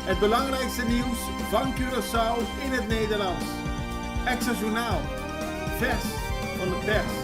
Het belangrijkste nieuws van Curaçao in het Nederlands. Extra Journaal. Vers van de pers.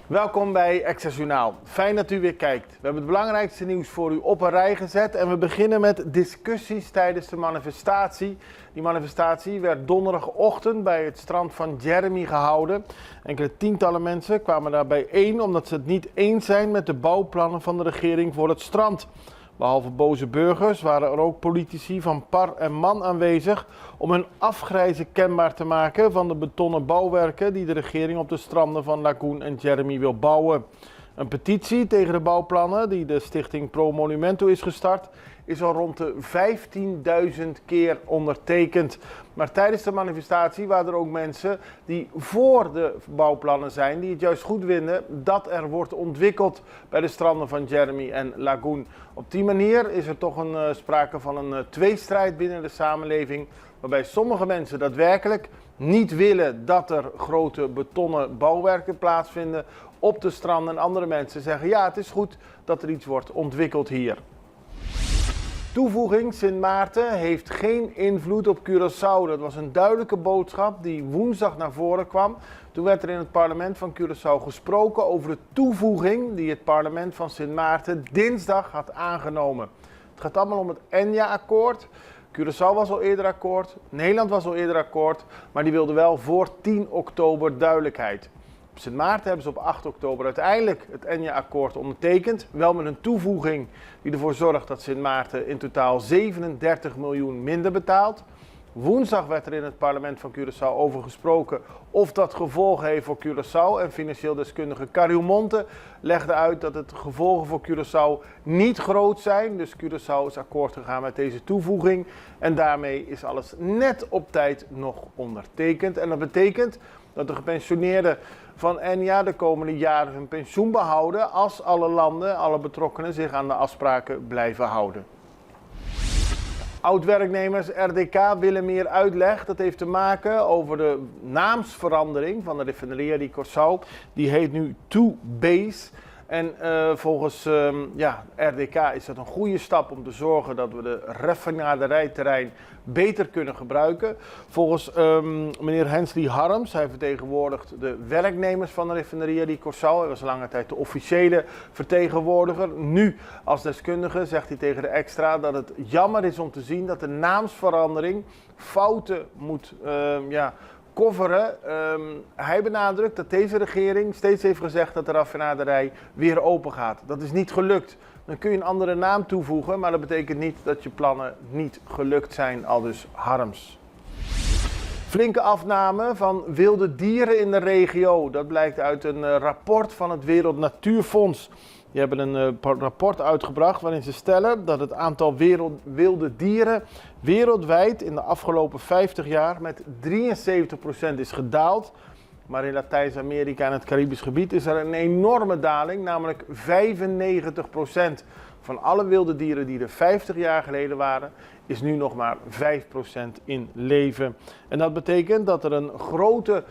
Welkom bij Extra Journaal. Fijn dat u weer kijkt. We hebben het belangrijkste nieuws voor u op een rij gezet. En we beginnen met discussies tijdens de manifestatie. Die manifestatie werd donderdagochtend bij het strand van Jeremy gehouden. Enkele tientallen mensen kwamen daar bijeen omdat ze het niet eens zijn met de bouwplannen van de regering voor het strand. Behalve boze burgers waren er ook politici van par en man aanwezig om hun afgrijzen kenbaar te maken van de betonnen bouwwerken die de regering op de stranden van Lagoon en Jeremy wil bouwen. Een petitie tegen de bouwplannen die de stichting Pro Monumento is gestart is al rond de 15.000 keer ondertekend. Maar tijdens de manifestatie waren er ook mensen die voor de bouwplannen zijn, die het juist goed vinden dat er wordt ontwikkeld bij de stranden van Jeremy en Lagoon. Op die manier is er toch sprake van een tweestrijd binnen de samenleving, waarbij sommige mensen daadwerkelijk niet willen dat er grote betonnen bouwwerken plaatsvinden op de stranden. En andere mensen zeggen ja, het is goed dat er iets wordt ontwikkeld hier. Toevoeging Sint Maarten heeft geen invloed op Curaçao. Dat was een duidelijke boodschap die woensdag naar voren kwam. Toen werd er in het parlement van Curaçao gesproken over de toevoeging die het parlement van Sint Maarten dinsdag had aangenomen. Het gaat allemaal om het ENJA-akkoord. Curaçao was al eerder akkoord, Nederland was al eerder akkoord, maar die wilden wel voor 10 oktober duidelijkheid. Op Sint Maarten hebben ze op 8 oktober uiteindelijk het ENJA-akkoord ondertekend. Wel met een toevoeging die ervoor zorgt dat Sint Maarten in totaal 37 miljoen minder betaalt. Woensdag werd er in het parlement van Curaçao over gesproken of dat gevolgen heeft voor Curaçao. En financieel deskundige Cariel Monte legde uit dat het gevolgen voor Curaçao niet groot zijn. Dus Curaçao is akkoord gegaan met deze toevoeging. En daarmee is alles net op tijd nog ondertekend. En dat betekent dat de gepensioneerden van ENJA de komende jaren hun pensioen behouden als alle landen, alle betrokkenen zich aan de afspraken blijven houden. Oud-werknemers RDK willen meer uitleg. Dat heeft te maken over de naamsverandering van de Refineria Curaçao. Die heet nu ToBase. En volgens RDK is dat een goede stap om te zorgen dat we de raffinaderijterrein beter kunnen gebruiken. Volgens meneer Hensley Harms, hij vertegenwoordigt de werknemers van de Refineria Curaçao. Hij was lange tijd de officiële vertegenwoordiger. Nu als deskundige zegt hij tegen de Extra dat het jammer is om te zien dat de naamsverandering fouten moet coveren. Hij benadrukt dat deze regering steeds heeft gezegd dat de raffinaderij weer open gaat. Dat is niet gelukt. Dan kun je een andere naam toevoegen, maar dat betekent niet dat je plannen niet gelukt zijn, aldus Harms. Flinke afname van wilde dieren in de regio. Dat blijkt uit een rapport van het Wereld Natuurfonds. Die hebben een rapport uitgebracht waarin ze stellen dat het aantal wilde dieren wereldwijd in de afgelopen 50 jaar met 73% is gedaald. Maar in Latijns-Amerika en het Caribisch gebied is er een enorme daling, namelijk 95%. Van alle wilde dieren die er 50 jaar geleden waren, is nu nog maar 5% in leven. En dat betekent dat er een grote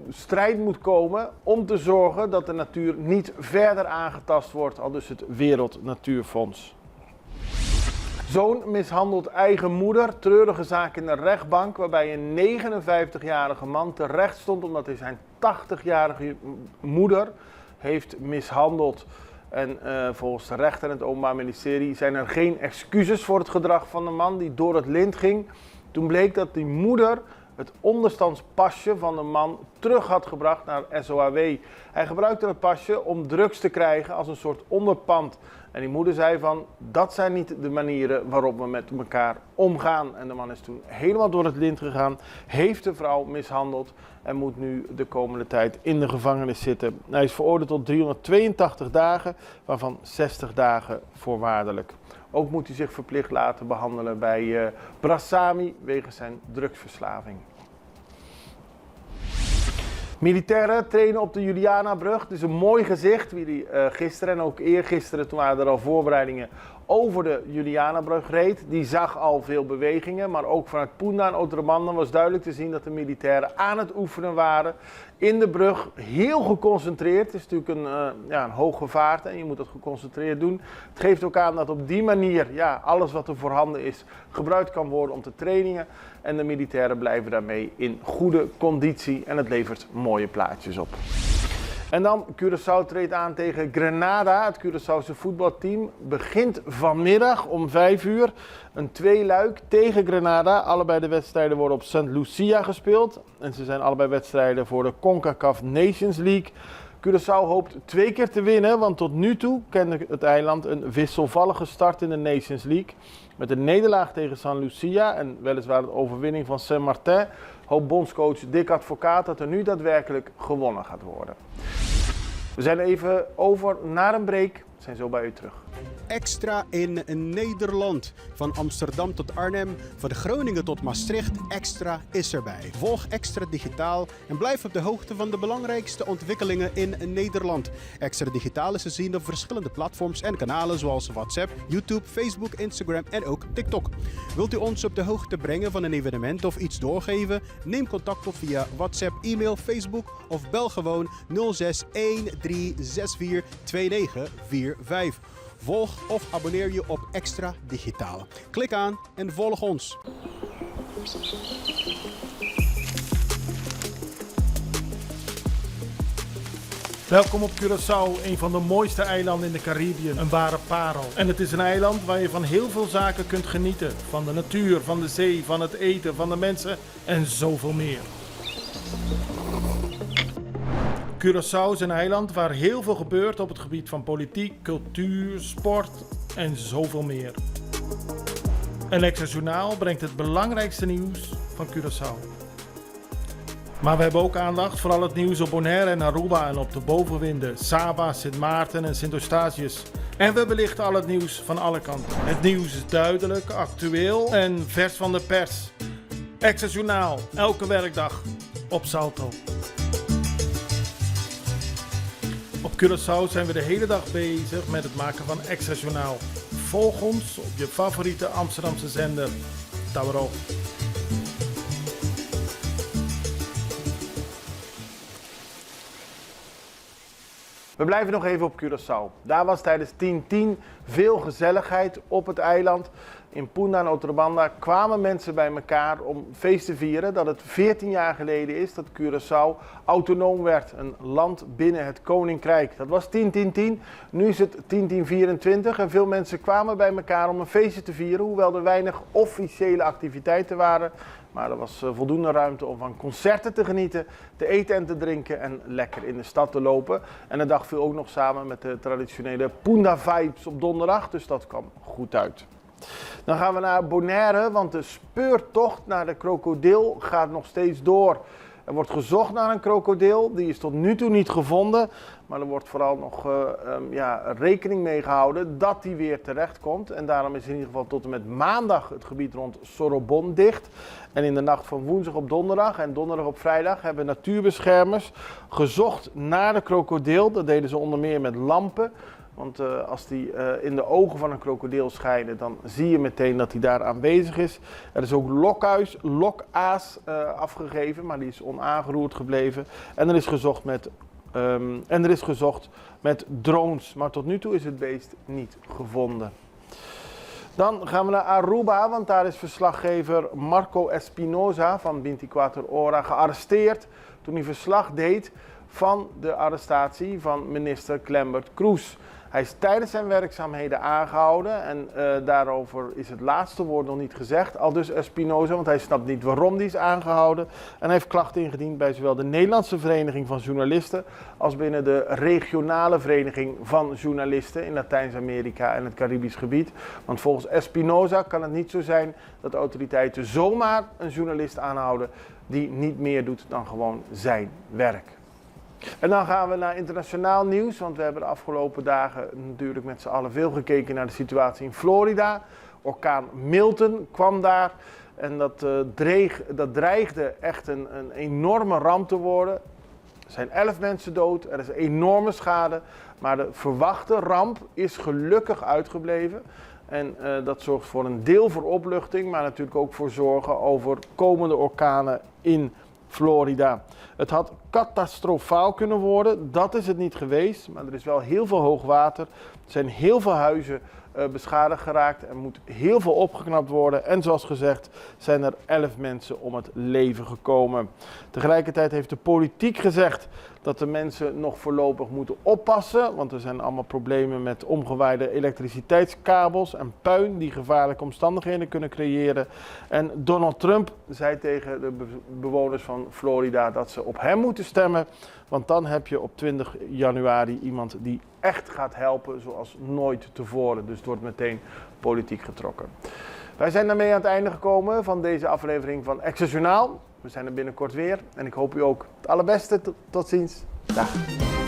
strijd moet komen om te zorgen dat de natuur niet verder aangetast wordt, al dus het Wereld Natuurfonds. Zoon mishandelt eigen moeder, treurige zaak in de rechtbank, waarbij een 59-jarige man terecht stond omdat hij zijn 80-jarige moeder heeft mishandeld. En volgens de rechter en het Openbaar Ministerie zijn er geen excuses voor het gedrag van de man die door het lint ging. Toen bleek dat die moeder het onderstandspasje van de man terug had gebracht naar SOAW. Hij gebruikte het pasje om drugs te krijgen als een soort onderpand. En die moeder zei van, dat zijn niet de manieren waarop we met elkaar omgaan. En de man is toen helemaal door het lint gegaan, heeft de vrouw mishandeld en moet nu de komende tijd in de gevangenis zitten. Hij is veroordeeld tot 382 dagen, waarvan 60 dagen voorwaardelijk. Ook moet hij zich verplicht laten behandelen bij Brasami wegens zijn drugsverslaving. Militairen trainen op de Julianabrug. Het is een mooi gezicht. Wie die gisteren en ook eergisteren, toen waren er al voorbereidingen over de Julianabrug reed. Die zag al veel bewegingen, maar ook vanuit Poenda en Otrobanda was duidelijk te zien dat de militairen aan het oefenen waren. In de brug, heel geconcentreerd. Het is natuurlijk een hoge vaart en je moet dat geconcentreerd doen. Het geeft ook aan dat op die manier alles wat er voorhanden is gebruikt kan worden om te trainingen. En de militairen blijven daarmee in goede conditie en het levert mooie plaatjes op. En dan Curaçao treedt aan tegen Grenada. Het Curaçaose voetbalteam begint vanmiddag om 5 uur. Een tweeluik tegen Grenada. Allebei de wedstrijden worden op St. Lucia gespeeld. En ze zijn allebei wedstrijden voor de CONCACAF Nations League. Curaçao hoopt 2 keer te winnen, want tot nu toe kende het eiland een wisselvallige start in de Nations League. Met een nederlaag tegen St. Lucia en weliswaar de overwinning van Saint-Martin hoopt bondscoach Dick Advocaat dat er nu daadwerkelijk gewonnen gaat worden. We zijn even over naar een break. We zijn zo bij u terug. Extra in Nederland. Van Amsterdam tot Arnhem, van Groningen tot Maastricht. Extra is erbij. Volg Extra Digitaal en blijf op de hoogte van de belangrijkste ontwikkelingen in Nederland. Extra Digitaal is te zien op verschillende platforms en kanalen zoals WhatsApp, YouTube, Facebook, Instagram en ook TikTok. Wilt u ons op de hoogte brengen van een evenement of iets doorgeven? Neem contact op via WhatsApp, e-mail, Facebook of bel gewoon 06 1364 2945. Volg of abonneer je op Extra Digitaal. Klik aan en volg ons. Welkom op Curaçao, een van de mooiste eilanden in de Caribiën. Een ware parel. En het is een eiland waar je van heel veel zaken kunt genieten. Van de natuur, van de zee, van het eten, van de mensen en zoveel meer. Curaçao is een eiland waar heel veel gebeurt op het gebied van politiek, cultuur, sport en zoveel meer. En Extra Journaal brengt het belangrijkste nieuws van Curaçao. Maar we hebben ook aandacht voor al het nieuws op Bonaire en Aruba en op de bovenwinden, Saba, Sint Maarten en Sint Eustatius. En we belichten al het nieuws van alle kanten. Het nieuws is duidelijk, actueel en vers van de pers. Extra Journaal, elke werkdag op Salto. Op Curaçao zijn we de hele dag bezig met het maken van Extra Journaal. Volg ons op je favoriete Amsterdamse zender, Tauro. We blijven nog even op Curaçao. Daar was tijdens 10-10 veel gezelligheid op het eiland. In Poenda en Otrobanda kwamen mensen bij elkaar om feest te vieren dat het 14 jaar geleden is dat Curaçao autonoom werd. Een land binnen het Koninkrijk. Dat was 10-10-10. Nu is het 10-10-24 en veel mensen kwamen bij elkaar om een feestje te vieren. Hoewel er weinig officiële activiteiten waren. Maar er was voldoende ruimte om van concerten te genieten, te eten en te drinken en lekker in de stad te lopen. En de dag viel ook nog samen met de traditionele Poenda Vibes op donderdag, dus dat kwam goed uit. Dan gaan we naar Bonaire, want de speurtocht naar de krokodil gaat nog steeds door. Er wordt gezocht naar een krokodil, die is tot nu toe niet gevonden. Maar er wordt vooral nog rekening mee gehouden dat die weer terecht komt. En daarom is in ieder geval tot en met maandag het gebied rond Sorobon dicht. En in de nacht van woensdag op donderdag en donderdag op vrijdag hebben natuurbeschermers gezocht naar de krokodil. Dat deden ze onder meer met lampen. Want als die in de ogen van een krokodil schijnen, dan zie je meteen dat hij daar aanwezig is. Er is ook lokaas afgegeven, maar die is onaangeroerd gebleven. En er is gezocht met drones, maar tot nu toe is het beest niet gevonden. Dan gaan we naar Aruba, want daar is verslaggever Marco Espinosa van 24 Hora gearresteerd toen hij verslag deed van de arrestatie van minister Clembert Cruz. Hij is tijdens zijn werkzaamheden aangehouden en daarover is het laatste woord nog niet gezegd. Aldus Espinosa, want hij snapt niet waarom die is aangehouden. En hij heeft klachten ingediend bij zowel de Nederlandse Vereniging van Journalisten als binnen de regionale vereniging van journalisten in Latijns-Amerika en het Caribisch gebied. Want volgens Espinosa kan het niet zo zijn dat de autoriteiten zomaar een journalist aanhouden die niet meer doet dan gewoon zijn werk. En dan gaan we naar internationaal nieuws, want we hebben de afgelopen dagen natuurlijk met z'n allen veel gekeken naar de situatie in Florida. Orkaan Milton kwam daar en dat dreigde echt een enorme ramp te worden. Er zijn 11 mensen dood, er is enorme schade, maar de verwachte ramp is gelukkig uitgebleven. En dat zorgt voor een deel voor opluchting, maar natuurlijk ook voor zorgen over komende orkanen in Florida. Het had catastrofaal kunnen worden, dat is het niet geweest, maar er is wel heel veel hoogwater. Er zijn heel veel huizen beschadigd geraakt. Er moet heel veel opgeknapt worden. En zoals gezegd zijn er 11 mensen om het leven gekomen. Tegelijkertijd heeft de politiek gezegd dat de mensen nog voorlopig moeten oppassen. Want er zijn allemaal problemen met omgewaaide elektriciteitskabels en puin die gevaarlijke omstandigheden kunnen creëren. En Donald Trump zei tegen de bewoners van Florida dat ze op hem moeten stemmen. Want dan heb je op 20 januari iemand die echt gaat helpen zoals nooit tevoren. Dus het wordt meteen politiek getrokken. Wij zijn daarmee aan het einde gekomen van deze aflevering van Extra Journaal. We zijn er binnenkort weer en ik hoop u ook het allerbeste. Tot ziens. Dag.